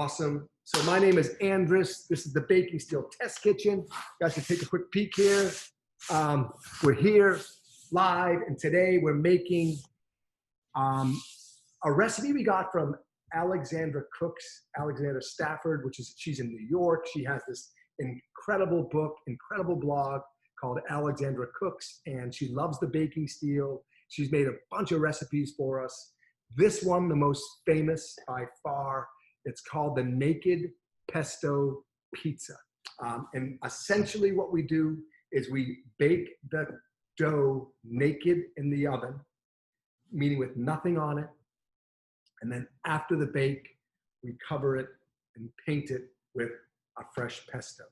Awesome. So my name is Andres. This is the Baking Steel Test Kitchen. You guys can take a quick peek here. We're here live, and today we're making a recipe we got from Alexandra Stafford, she's in New York. She has this incredible book, incredible blog called Alexandra Cooks, and she loves the baking steel. She's made a bunch of recipes for us. This one, the most famous by far, it's called the Naked Pesto Pizza. And essentially what we do is we bake the dough naked in the oven, meaning with nothing on it. And then after the bake, we cover it and paint it with a fresh pesto,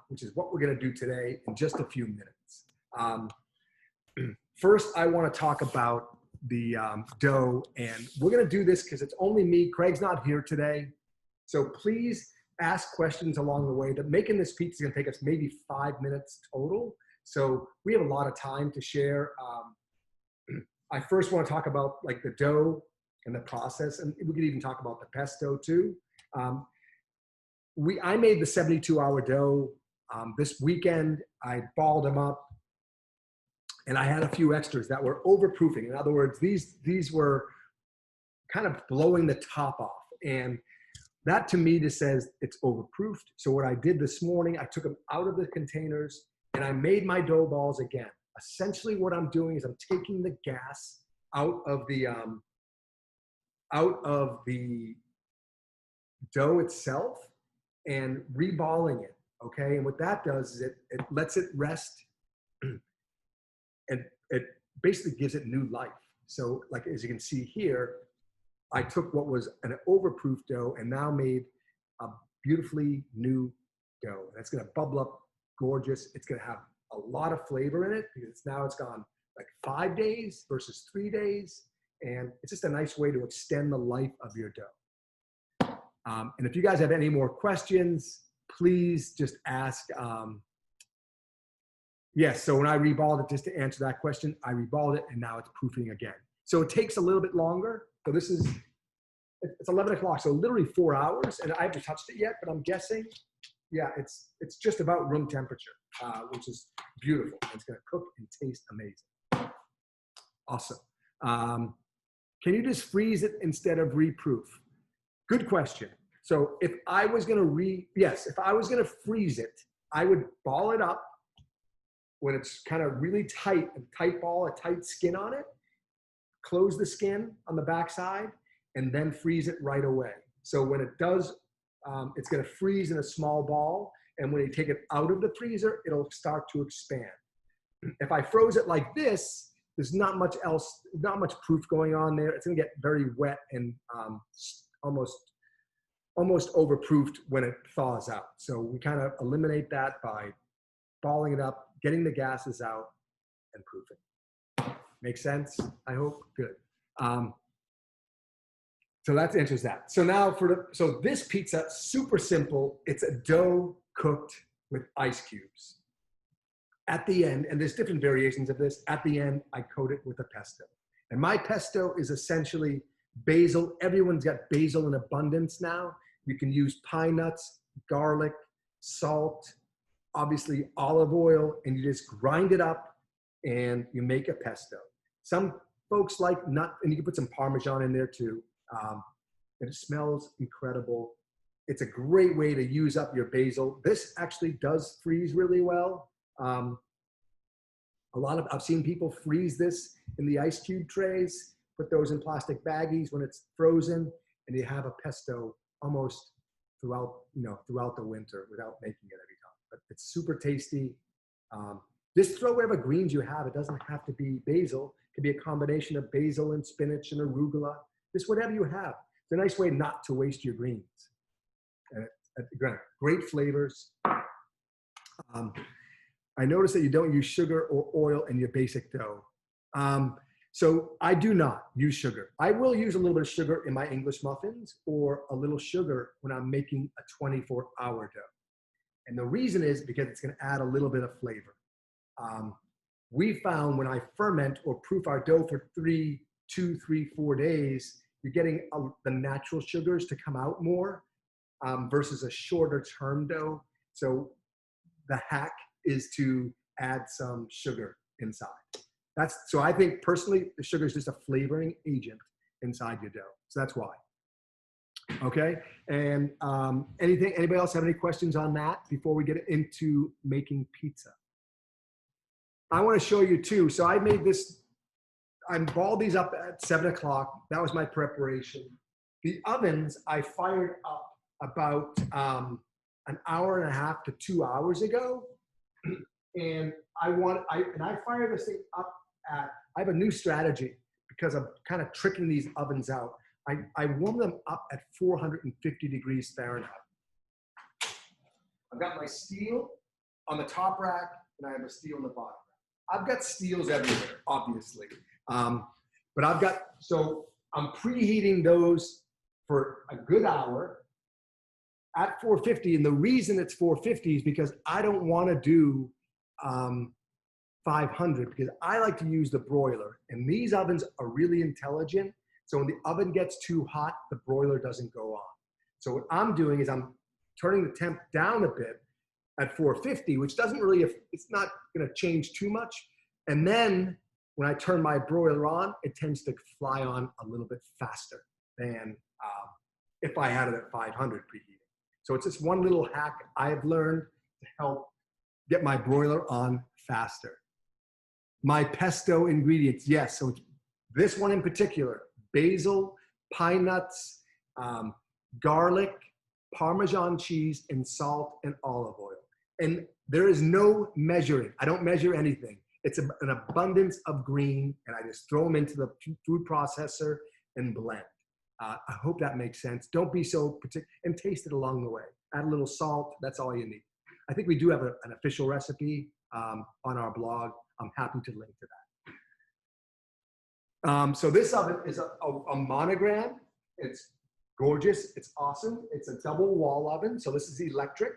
which is what we're gonna do today in just a few minutes. First, I wanna talk about the dough, and we're gonna do this because it's only me. Craig's not here today. So please ask questions along the way. Making this pizza is gonna take us maybe 5 minutes total. So we have a lot of time to share. I first wanna talk about like the dough and the process, and we could even talk about the pesto too. I made the 72-hour dough. This weekend, I balled them up. And I had a few extras that were overproofing. In other words, these were kind of blowing the top off. And that to me just says it's overproofed. So what I did this morning, I took them out of the containers and I made my dough balls again. Essentially what I'm doing is I'm taking the gas out of the dough itself and reballing it, okay? And what that does is it lets it rest. And it basically gives it new life. So like, as you can see here, I took what was an overproof dough and now made a beautifully new dough. And it's gonna bubble up gorgeous. It's gonna have a lot of flavor in it because now it's gone like 5 days versus 3 days. And it's just a nice way to extend the life of your dough. And if you guys have any more questions, please just ask. Yes, so when I reballed it, just to answer that question, I reballed it and now it's proofing again. So it takes a little bit longer. So it's 11 o'clock, so literally 4 hours, and I haven't touched it yet, but I'm guessing, yeah, it's just about room temperature, which is beautiful. It's gonna cook and taste amazing. Awesome. Can you just freeze it instead of reproof? Good question. So if I was gonna freeze it, I would ball it up when it's kind of really tight, a tight ball, a tight skin on it, close the skin on the backside, and then freeze it right away. So when it does, it's gonna freeze in a small ball, and when you take it out of the freezer, it'll start to expand. If I froze it like this, there's not much proof going on there. It's gonna get very wet and almost overproofed when it thaws out. So we kind of eliminate that by balling it up, getting the gases out, and proofing. Make sense? I hope. Good. So that answers that. So now so this pizza, super simple. It's a dough cooked with ice cubes. At the end, and there's different variations of this, at the end, I coat it with a pesto. And my pesto is essentially basil. Everyone's got basil in abundance now. You can use pine nuts, garlic, salt, obviously olive oil, and you just grind it up and you make a pesto. Some folks like nut, and you can put some Parmesan in there too. And it smells incredible. It's a great way to use up your basil. This actually does freeze really well. I've seen people freeze this in the ice cube trays, put those in plastic baggies when it's frozen, and you have a pesto almost throughout the winter without making it every time. But it's super tasty. Just throw whatever greens you have. It doesn't have to be basil. It could be a combination of basil and spinach and arugula. Just whatever you have. It's a nice way not to waste your greens. And great flavors. I noticed that you don't use sugar or oil in your basic dough. So I do not use sugar. I will use a little bit of sugar in my English muffins or a little sugar when I'm making a 24-hour dough. And the reason is because it's gonna add a little bit of flavor. We found when I ferment or proof our dough for 2, 3, 4 days, you're getting the natural sugars to come out more. versus a shorter term dough. So the hack is to add some sugar inside. So I think personally, the sugar is just a flavoring agent inside your dough. So that's why. Okay, and anybody else have any questions on that before we get into making pizza? I want to show you too. So I made this, I balled these up at 7 o'clock. That was my preparation. The ovens I fired up about an hour and a half to 2 hours ago. And I fired this thing up at, I have a new strategy because I'm kind of tricking these ovens out. I warm them up at 450 degrees Fahrenheit. I've got my steel on the top rack and I have a steel on the bottom rack. I've got steels everywhere, obviously. But so I'm preheating those for a good hour at 450. And the reason it's 450 is because I don't want to do 500 because I like to use the broiler. And these ovens are really intelligent. So when the oven gets too hot, the broiler doesn't go on. So what I'm doing is I'm turning the temp down a bit at 450, which doesn't really, it's not gonna change too much. And then when I turn my broiler on, it tends to fly on a little bit faster than if I had it at 500 preheating. So it's just one little hack I've learned to help get my broiler on faster. My pesto ingredients, yes, so it's this one in particular, basil, pine nuts, garlic, Parmesan cheese, and salt and olive oil. And there is no measuring. I don't measure anything. It's an abundance of green, and I just throw them into the food processor and blend. I hope that makes sense. Don't be so particular, and taste it along the way. Add a little salt, that's all you need. I think we do have an official recipe on our blog. I'm happy to link to that. So this oven is a monogram. It's gorgeous, it's awesome. It's a double wall oven, so this is electric.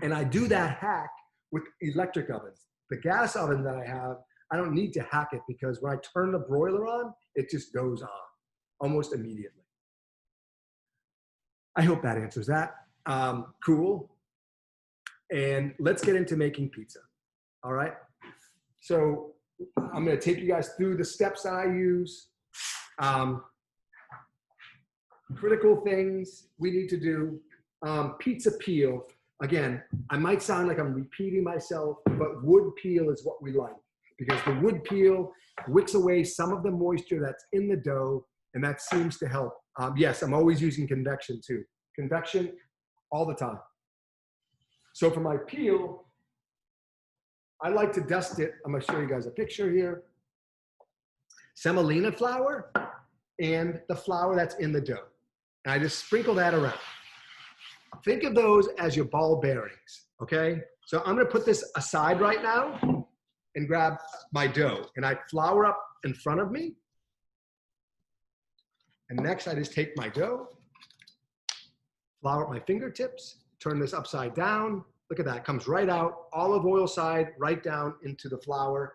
And I do that hack with electric ovens. The gas oven that I have, I don't need to hack it because when I turn the broiler on, it just goes on almost immediately. I hope that answers that. Cool. And let's get into making pizza. All right. So I'm going to take you guys through the steps that I use. Critical things we need to do. Pizza peel. Again, I might sound like I'm repeating myself, but wood peel is what we like because the wood peel wicks away some of the moisture that's in the dough, and that seems to help. Yes, I'm always using convection too. Convection all the time. So for my peel, I like to dust it. I'm going to show you guys a picture here. Semolina flour and the flour that's in the dough. And I just sprinkle that around. Think of those as your ball bearings, okay? So I'm gonna put this aside right now and grab my dough. And I flour up in front of me. And next I just take my dough, flour at my fingertips, turn this upside down. Look at that, it comes right out, olive oil side, right down into the flour.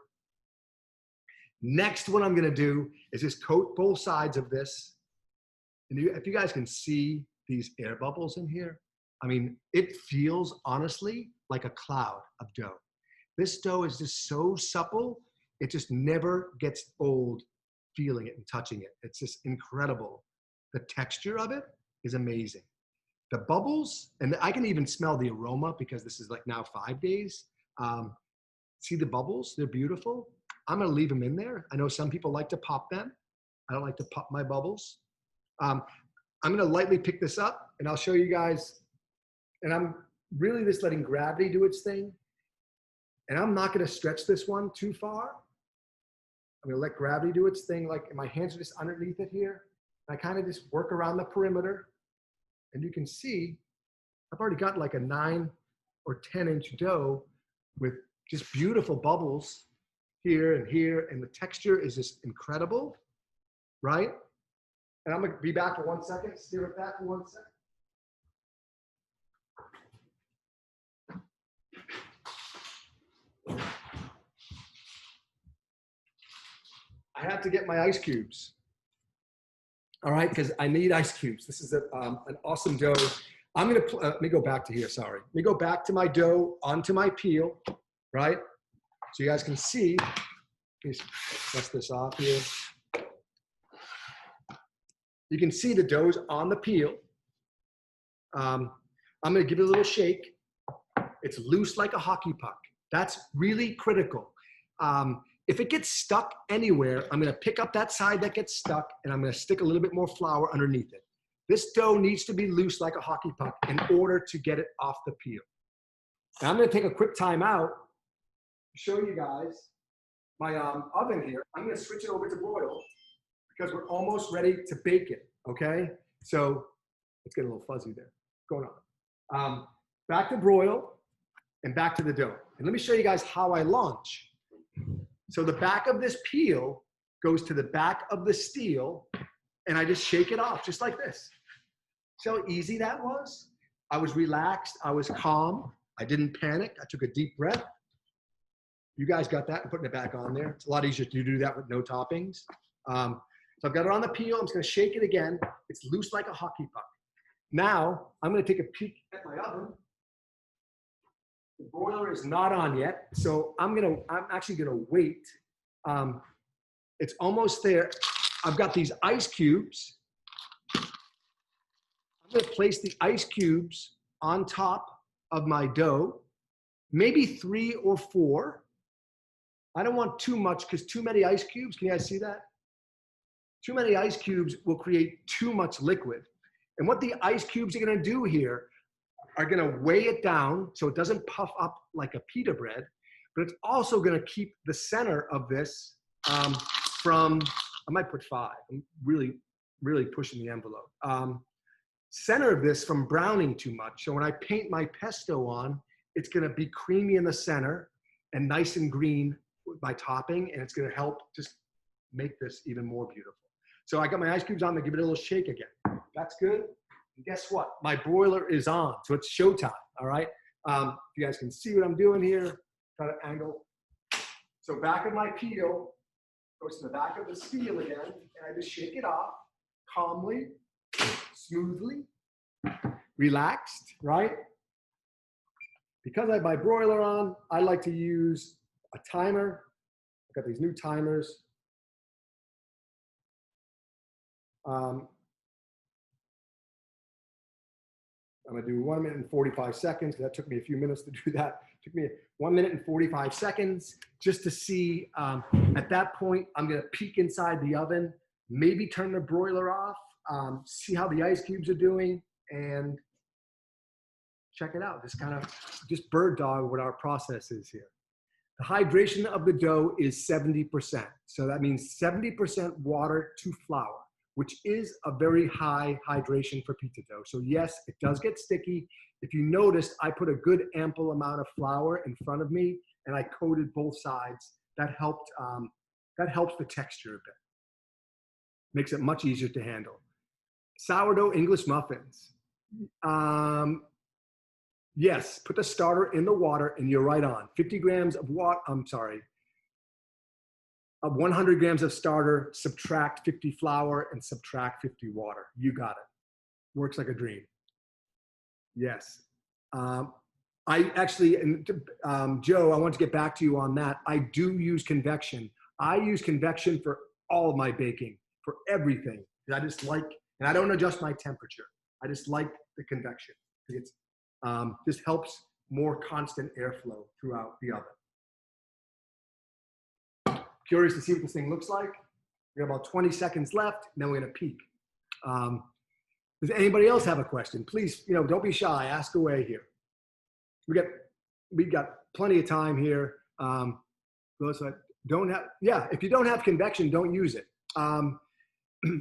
Next, what I'm gonna do is just coat both sides of this. And if you guys can see these air bubbles in here, I mean, it feels honestly like a cloud of dough. This dough is just so supple, it just never gets old feeling it and touching it. It's just incredible. The texture of it is amazing. The bubbles, and I can even smell the aroma because this is like now 5 days. See the bubbles? They're beautiful. I'm gonna leave them in there. I know some people like to pop them. I don't like to pop my bubbles. I'm gonna lightly pick this up and I'll show you guys, and I'm really just letting gravity do its thing. And I'm not gonna stretch this one too far. I'm gonna let gravity do its thing, like my hands are just underneath it here. And I kind of just work around the perimeter. And you can see, I've already got like a 9 or 10-inch dough with just beautiful bubbles here, and the texture is just incredible, right? And I'm gonna be back for 1 second, stare at that for 1 second. I have to get my ice cubes. all right, because I need ice cubes. This is an awesome dough. I'm gonna, let me go back to here, sorry. Let me go back to my dough, onto my peel, right? So you guys can see, let me dust this off here. You can see the dough's on the peel. I'm gonna give it a little shake. It's loose like a hockey puck. That's really critical. If it gets stuck anywhere, I'm gonna pick up that side that gets stuck and I'm gonna stick a little bit more flour underneath it. This dough needs to be loose like a hockey puck in order to get it off the peel. Now I'm gonna take a quick time out to show you guys my oven here. I'm gonna switch it over to broil because we're almost ready to bake it, okay? So let's get a little fuzzy there. What's going on? Back to broil and back to the dough. And let me show you guys how I launch. So the back of this peel goes to the back of the steel and I just shake it off just like this. See how easy that was? I was relaxed, I was calm, I didn't panic, I took a deep breath. You guys got that and putting it back on there. It's a lot easier to do that with no toppings. So I've got it on the peel, I'm just gonna shake it again. It's loose like a hockey puck. Now, I'm gonna take a peek at my oven. The broiler is not on yet, so I'm actually gonna wait. It's almost there. I've got these ice cubes. I'm gonna place the ice cubes on top of my dough, maybe 3 or 4. I don't want too much because too many ice cubes, can you guys see that? Too many ice cubes will create too much liquid. And what the ice cubes are gonna do here are gonna weigh it down so it doesn't puff up like a pita bread, but it's also gonna keep the center of this from, I might put 5, I'm really, really pushing the envelope. Center of this from browning too much. So when I paint my pesto on, it's gonna be creamy in the center and nice and green with my topping, and it's gonna help just make this even more beautiful. So I got my ice cubes on, I'm gonna give it a little shake again. That's good. And guess what? My broiler is on, so it's showtime, all right? You guys can see what I'm doing here. Try to angle. So back of my peel goes to the back of the steel again, and I just shake it off calmly, smoothly, relaxed, right? Because I have my broiler on, I like to use a timer. I've got these new timers. I'm gonna do 1 minute and 45 seconds. That took me a few minutes to do that. It took me 1 minute and 45 seconds just to see. At that point, I'm gonna peek inside the oven, maybe turn the broiler off, see how the ice cubes are doing, and check it out. Just bird dog what our process is here. The hydration of the dough is 70%. So that means 70% water to flour, which is a very high hydration for pizza dough. So yes, it does get sticky. If you noticed, I put a good ample amount of flour in front of me and I coated both sides. That helped the texture a bit. Makes it much easier to handle. Sourdough English muffins. Yes, put the starter in the water and you're right on. 50 grams of 100 grams of starter, subtract 50 flour and subtract 50 water. You got it. Works like a dream. Yes. I actually, Joe, I want to get back to you on that. I do use convection. I use convection for all of my baking, for everything. I just like, and I don't adjust my temperature. I just like the convection. It's just helps more constant airflow throughout the oven. Curious to see what this thing looks like. We have about 20 seconds left, and then we're gonna peek. Does anybody else have a question? Please, don't be shy, ask away here. We got plenty of time here. Those that don't have, if you don't have convection, don't use it.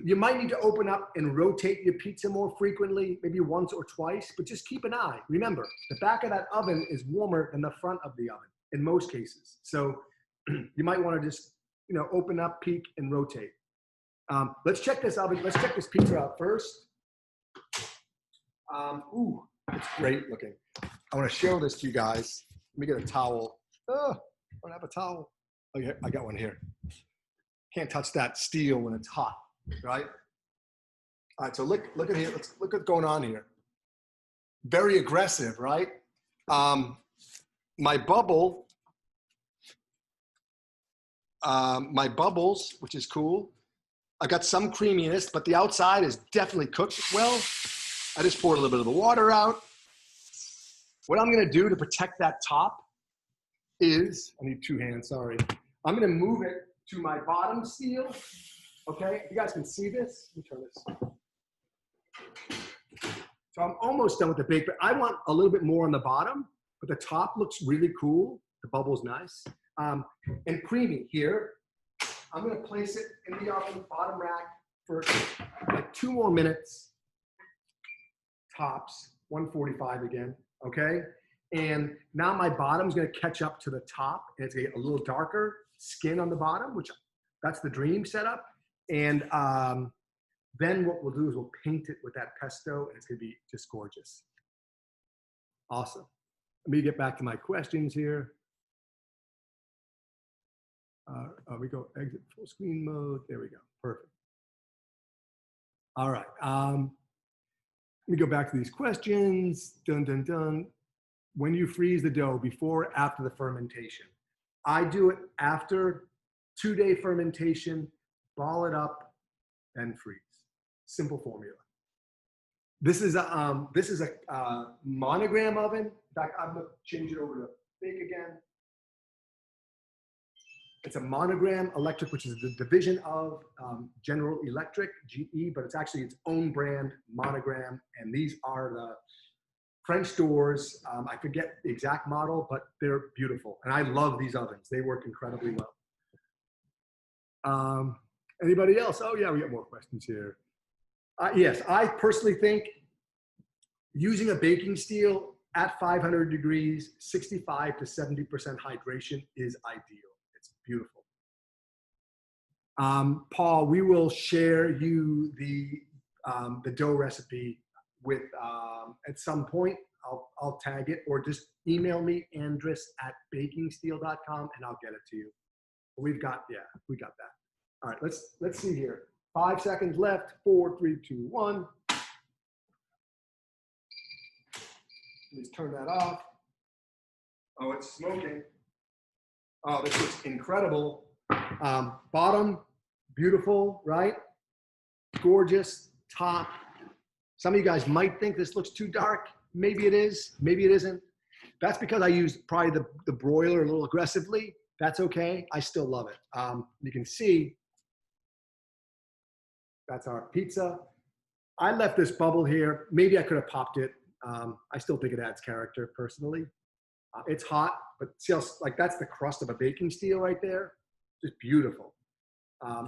You might need to open up and rotate your pizza more frequently, maybe once or twice, but just keep an eye. Remember, the back of that oven is warmer than the front of the oven in most cases. So you might want to just, open up, peek, and rotate. Let's check this oven. Let's check this pizza out first. Ooh, it's great looking. I want to show this to you guys. Let me get a towel. Oh, I don't have a towel. Oh, yeah, I got one here. Can't touch that steel when it's hot, right? All right, so look at here. Let's look what's going on here. Very aggressive, right? My bubbles, which is cool. I got some creaminess, but the outside is definitely cooked well. I just poured a little bit of the water out. What I'm gonna do to protect that top is, I need 2 hands, sorry. I'm gonna move it to my bottom steel, okay? You guys can see this. Let me turn this. So I'm almost done with the bake, but I want a little bit more on the bottom, but the top looks really cool. The bubble's nice. And creamy here. I'm gonna place it in the oven, bottom rack, for like 2 more minutes, tops, 145 again, okay? And now my bottom's gonna catch up to the top, and it's gonna get a little darker skin on the bottom, which that's the dream setup. And then what we'll do is we'll paint it with that pesto, and it's gonna be just gorgeous. Awesome. Let me get back to my questions here. We go exit full screen mode. There we go. Perfect. All right. Let me go back to these questions. Dun, dun, dun. When you freeze the dough, before or after the fermentation? I do it after 2-day fermentation, ball it up, and freeze. Simple formula. This is a monogram oven. In fact, I'm gonna change it over to bake again. It's a Monogram Electric, which is the division of General Electric, GE, but it's actually its own brand, Monogram. And these are the French doors. I forget the exact model, but they're beautiful. And I love these ovens. They work incredibly well. Anybody else? Oh yeah, we got more questions here. Yes, I personally think using a baking steel at 500 degrees, 65 to 70% hydration is ideal. It's beautiful. Paul, we will share you the dough recipe with at some point. I'll tag it, or just email me, andres@bakingsteel.com, and I'll get it to you. We got that. All right, let's see here. 5 seconds left. 4, 3, 2, 1. Let's turn that off. Oh, it's smoking. Oh, this looks incredible. Bottom, beautiful, right? Gorgeous. Top. Some of you guys might think this looks too dark. Maybe it is, maybe it isn't. That's because I used probably the broiler a little aggressively. That's okay, I still love it. You can see, that's our pizza. I left this bubble here. Maybe I could have popped it. I still think it adds character personally. It's hot, but see how, like, that's the crust of a baking steel right there. Just beautiful.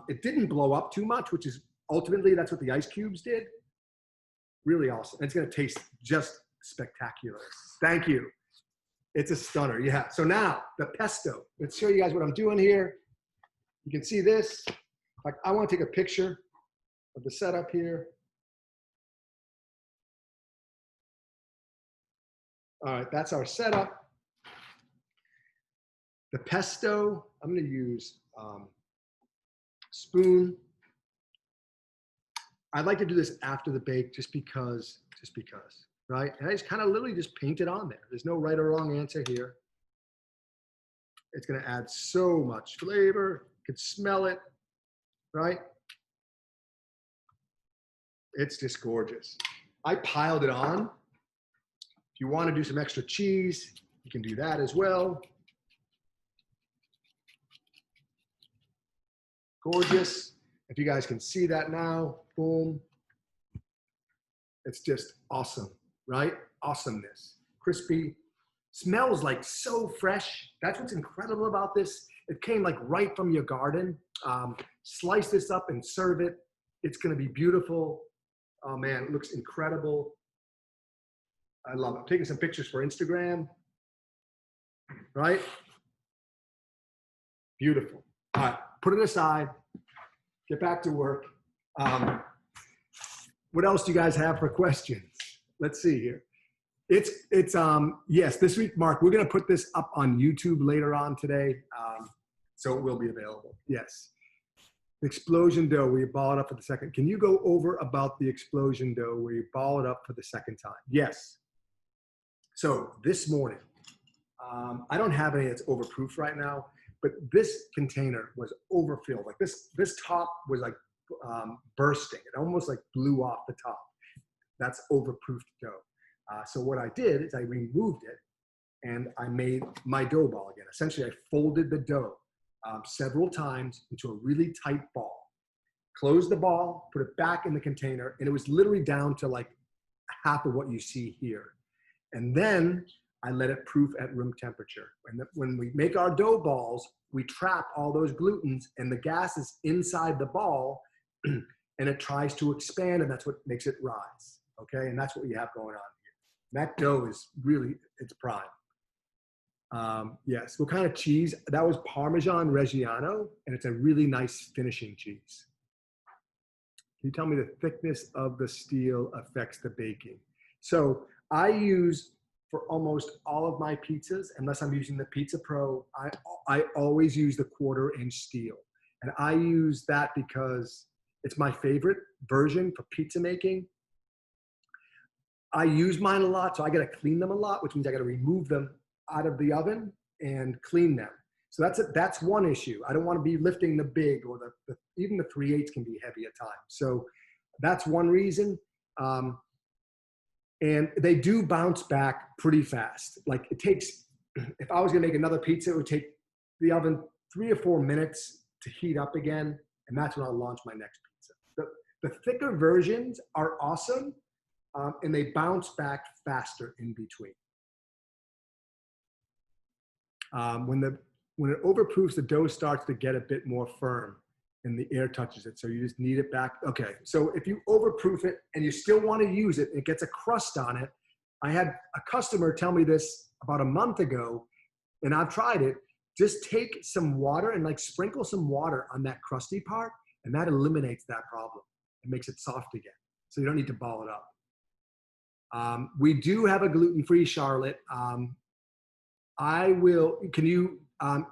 It didn't blow up too much, which is ultimately, that's what the ice cubes did. Really awesome. And it's gonna taste just spectacular. Thank you. It's a stunner, yeah. So now, the pesto. Let's show you guys what I'm doing here. You can see this. Like, I wanna take a picture of the setup here. All right, that's our setup. The pesto, I'm gonna use spoon. I'd like to do this after the bake just because, right? And I just kind of literally just paint it on there. There's no right or wrong answer here. It's gonna add so much flavor. You can smell it, right? It's just gorgeous. I piled it on. If you want to do some extra cheese, you can do that as well. Gorgeous. If you guys can see that now, boom. It's just awesome, right? Awesomeness. Crispy. Smells like so fresh. That's what's incredible about this. It came like right from your garden. Slice this up and serve it. It's gonna be beautiful. Oh man, it looks incredible. I love it. I'm taking some pictures for Instagram, right? Beautiful. All right, put it aside, get back to work. What else do you guys have for questions? Let's see here. Yes, this week, Mark, we're gonna put this up on YouTube later on today. So it will be available, yes. Explosion dough where you ball it up for the second. Can you go over about the explosion dough where you ball it up for the second time? Yes. So this morning, I don't have any that's overproof right now, but this container was overfilled. Like this top was like bursting. It almost like blew off the top. That's overproofed dough. So what I did is I removed it and I made my dough ball again. Essentially, I folded the dough several times into a really tight ball. Closed the ball, put it back in the container, and it was literally down to like half of what you see here. And then I let it proof at room temperature. When we make our dough balls, we trap all those glutens and the gas is inside the ball and it tries to expand, and that's what makes it rise, okay? And that's what we have going on here. That dough is really, it's prime. Yes, what kind of cheese? That was Parmesean Reggiano, and it's a really nice finishing cheese. Can you tell me the thickness of the steel affects the baking? So I use, for almost all of my pizzas, unless I'm using the Pizza Pro, I always use the 1/4-inch steel. And I use that because it's my favorite version for pizza making. I use mine a lot, so I gotta clean them a lot, which means I gotta remove them out of the oven and clean them. So that's one issue. I don't want to be lifting the big, or even the 3/8 can be heavy at times. So that's one reason. And they do bounce back pretty fast. Like it takes, if I was gonna make another pizza, it would take the oven 3 or 4 minutes to heat up again. And that's when I'll launch my next pizza. The thicker versions are awesome, and they bounce back faster in between. When it overproofs, the dough starts to get a bit more firm and the air touches it. So you just knead it back. Okay, so if you overproof it and you still want to use it, it gets a crust on it. I had a customer tell me this about a month ago, and I've tried it. Just take some water and like sprinkle some water on that crusty part, and that eliminates that problem. It makes it soft again. So you don't need to ball it up. We do have a gluten-free Charlotte. Can you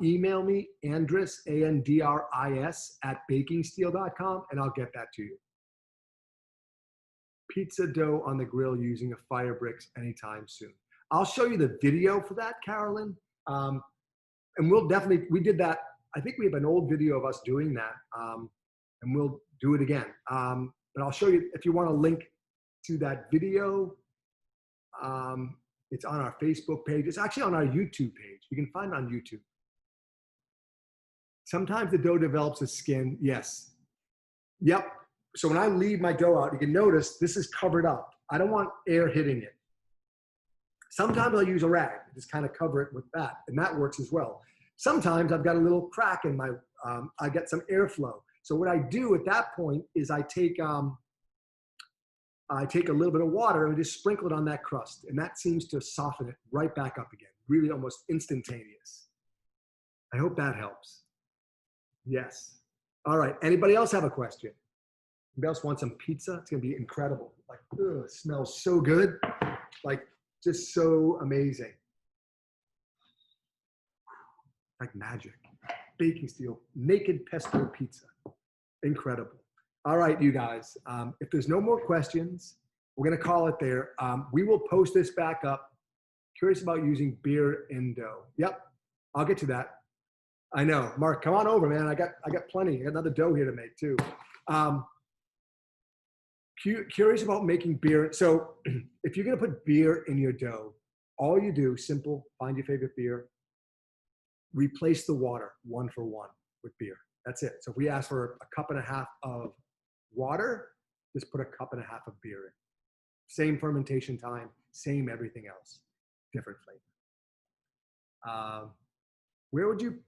email me, Andris, ANDRIS, @bakingsteel.com, and I'll get that to you. Pizza dough on the grill using a fire bricks anytime soon. I'll show you the video for that, Carolyn. And we did that. I think we have an old video of us doing that, and we'll do it again. But I'll show you, if you want a link to that video, it's on our Facebook page. It's actually on our YouTube page. You can find it on YouTube. Sometimes the dough develops a skin. Yes. Yep. So when I leave my dough out, you can notice this is covered up. I don't want air hitting it. Sometimes I'll use a rag, just kind of cover it with that, and that works as well. Sometimes I've got a little crack in my, I get some airflow. So what I do at that point is I take a little bit of water and just sprinkle it on that crust, and that seems to soften it right back up again. Really almost instantaneous. I hope that helps. Yes. All right. Anybody else have a question? Anybody else want some pizza? It's going to be incredible. Like, ugh, it smells so good. Like, just so amazing. Like magic. Baking steel, naked pesto pizza. Incredible. All right, you guys. If there's no more questions, we're going to call it there. We will post this back up. Curious about using beer in dough. Yep. I'll get to that. I know. Mark, come on over, man. I got plenty. I got another dough here to make too. Curious about making beer. So if you're going to put beer in your dough, all you do, simple, find your favorite beer, replace the water 1 for 1 with beer. That's it. So if we ask for a 1.5 cups of water, just put a 1.5 cups of beer in. Same fermentation time, same everything else, different flavor. Where would you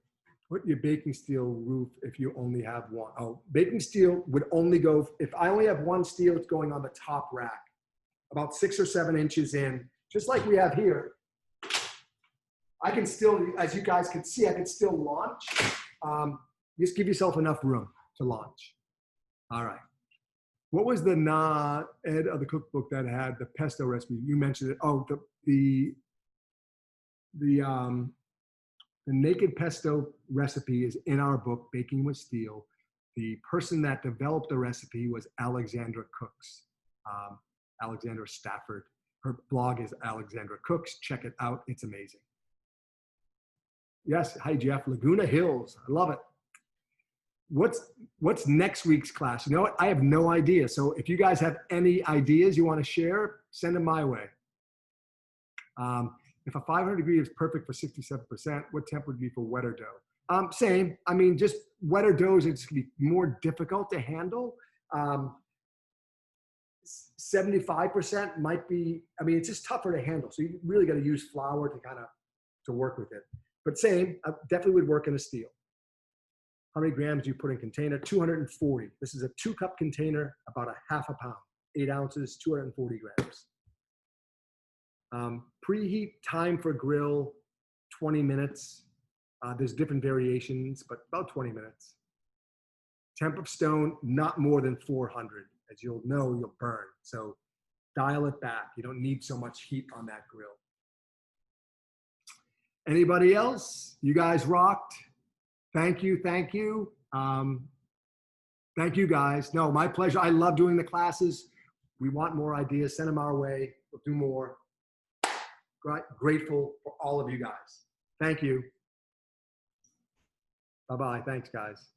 put your baking steel roof if you only have one? Oh, baking steel would only go, if I only have one steel, it's going on the top rack, about 6 or 7 inches in, just like we have here. I can still, as you guys can see, I can still launch. Just give yourself enough room to launch. All right. What was the Ed of the cookbook that had the pesto recipe? You mentioned it. Oh, the naked pesto recipe is in our book, Baking with Steel. The person that developed the recipe was Alexandra Cooks, Alexandra Stafford. Her blog is Alexandra Cooks. Check it out. It's amazing. Yes. Hi, Jeff. Laguna Hills. I love it. What's next week's class? You know what? I have no idea. So if you guys have any ideas you want to share, send them my way. If a 500 degree is perfect for 67%, what temp would be for wetter dough? Same. I mean, just wetter doughs, it's going to be more difficult to handle. 75% might be, I mean, it's just tougher to handle. So you really got to use flour to work with it. But same, I definitely would work in a steel. How many grams do you put in container? 240. This is a 2-cup container, about a half a pound, 8 ounces, 240 grams. Preheat time for grill, 20 minutes. There's different variations, but about 20 minutes. Temp of stone, not more than 400. As you'll know, you'll burn. So dial it back. You don't need so much heat on that grill. Anybody else? You guys rocked. Thank you. Thank you. Thank you, guys. No, my pleasure. I love doing the classes. We want more ideas. Send them our way. We'll do more. Grateful for all of you guys. Thank you. Bye-bye. Thanks, guys.